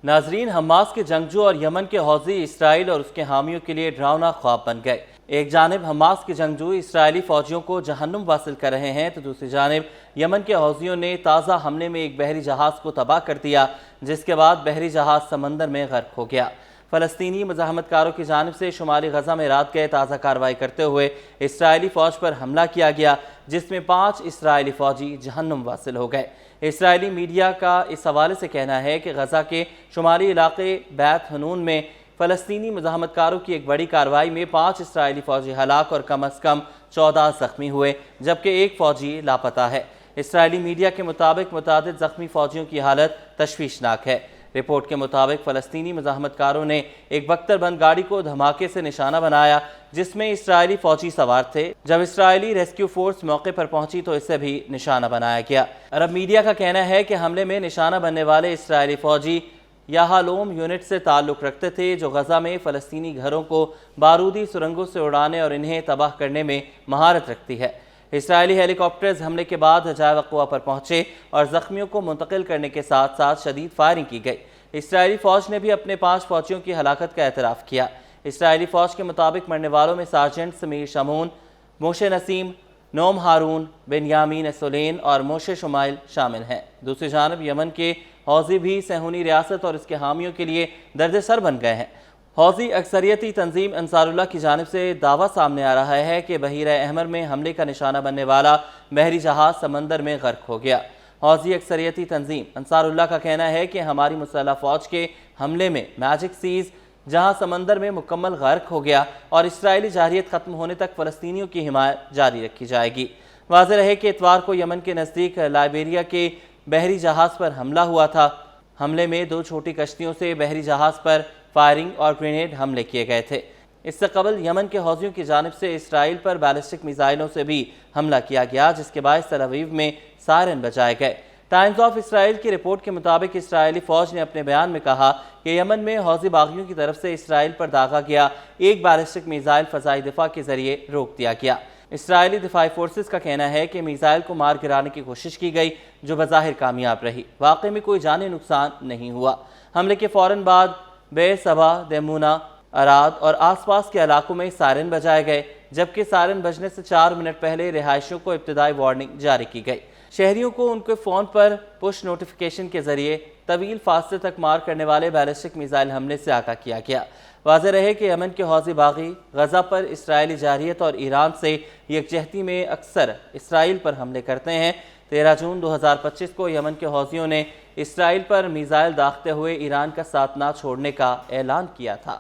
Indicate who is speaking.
Speaker 1: ناظرین، حماس کے جنگجو اور یمن کے حوثی اسرائیل اور اس کے حامیوں کے لیے ڈراؤنا خواب بن گئے۔ ایک جانب حماس کے جنگجو اسرائیلی فوجیوں کو جہنم واصل کر رہے ہیں تو دوسری جانب یمن کے حوثیوں نے تازہ حملے میں ایک بحری جہاز کو تباہ کر دیا، جس کے بعد بحری جہاز سمندر میں غرق ہو گیا۔ فلسطینی مزاحمت کاروں کی جانب سے شمالی غزہ میں رات گئے تازہ کارروائی کرتے ہوئے اسرائیلی فوج پر حملہ کیا گیا، جس میں 5 اسرائیلی فوجی جہنم واصل ہو گئے۔ اسرائیلی میڈیا کا اس حوالے سے کہنا ہے کہ غزہ کے شمالی علاقے بیت حنون میں فلسطینی مزاحمت کاروں کی ایک بڑی کارروائی میں 5 اسرائیلی فوجی ہلاک اور کم از کم 14 زخمی ہوئے، جبکہ ایک فوجی لاپتہ ہے۔ اسرائیلی میڈیا کے مطابق متعدد زخمی فوجیوں کی حالت تشویشناک ہے۔ رپورٹ کے مطابق فلسطینی مزاحمت کاروں نے ایک بختر بند گاڑی کو دھماکے سے نشانہ بنایا، جس میں اسرائیلی فوجی سوار تھے۔ جب اسرائیلی ریسکیو فورس موقع پر پہنچی تو اسے بھی نشانہ بنایا گیا۔ عرب میڈیا کا کہنا ہے کہ حملے میں نشانہ بننے والے اسرائیلی فوجی یاہالوم یونٹ سے تعلق رکھتے تھے، جو غزہ میں فلسطینی گھروں کو بارودی سرنگوں سے اڑانے اور انہیں تباہ کرنے میں مہارت رکھتی ہے۔ اسرائیلی ہیلی کاپٹرز حملے کے بعد جائے وقوع پر پہنچے اور زخمیوں کو منتقل کرنے کے ساتھ ساتھ شدید فائرنگ کی گئی۔ اسرائیلی فوج نے بھی اپنے 5 فوجیوں کی ہلاکت کا اعتراف کیا۔ اسرائیلی فوج کے مطابق مرنے والوں میں سارجنٹ سمیر شمعون، موشے نسیم، نوم ہارون، بنیامین سولین اور موشے شمائل شامل ہیں۔ دوسری جانب یمن کے حوثی بھی صہیونی ریاست اور اس کے حامیوں کے لیے درد سر بن گئے ہیں۔ حوثی اکثریتی تنظیم انصار اللہ کی جانب سے دعویٰ سامنے آ رہا ہے کہ بحیرہ احمر میں حملے کا نشانہ بننے والا بحری جہاز سمندر میں غرق ہو گیا۔ حوثی اکثریتی تنظیم انصار اللہ کا کہنا ہے کہ ہماری مسلح فوج کے حملے میں میجک سیز جہاں سمندر میں مکمل غرق ہو گیا اور اسرائیلی جارحیت ختم ہونے تک فلسطینیوں کی حمایت جاری رکھی جائے گی۔ واضح رہے کہ اتوار کو یمن کے نزدیک لائبیریا کے بحری جہاز پر حملہ ہوا تھا۔ حملے میں 2 چھوٹی کشتیوں سے بحری جہاز پر فائرنگ اور گرینیڈ حملے کیے گئے تھے۔ اس سے قبل یمن کے حوثیوں کی جانب سے اسرائیل پر بیلسٹک میزائلوں سے بھی حملہ کیا گیا، جس کے باعث تل ابیب میں سائرن بجائے گئے۔ ٹائمز آف اسرائیل کی رپورٹ کے مطابق اسرائیلی فوج نے اپنے بیان میں کہا کہ یمن میں حوثی باغیوں کی طرف سے اسرائیل پر داغا گیا ایک بیلسٹک میزائل فضائی دفاع کے ذریعے روک دیا گیا۔ اسرائیلی دفاعی فورسز کا کہنا ہے کہ میزائل کو مار گرانے کی کوشش کی گئی، جو بظاہر کامیاب رہی۔ واقعے میں کوئی جانی نقصان نہیں ہوا۔ حملے کے فوراً بعد بیر صبا، دیمونا، اراد اور آس پاس کے علاقوں میں سائرن بجائے گئے، جبکہ سائرن بجنے سے 4 منٹ پہلے رہائشیوں کو ابتدائی وارننگ جاری کی گئی۔ شہریوں کو ان کے فون پر پش نوٹیفیکیشن کے ذریعے طویل فاصلے تک مار کرنے والے بیلسٹک میزائل حملے سے آگاہ کیا گیا۔ واضح رہے کہ یمن کے حوثی باغی غزہ پر اسرائیلی جارحیت اور ایران سے یکجہتی میں اکثر اسرائیل پر حملے کرتے ہیں۔ 13 جون 2025 کو یمن کے حوثیوں نے اسرائیل پر میزائل داغتے ہوئے ایران کا ساتھ نہ چھوڑنے کا اعلان کیا تھا۔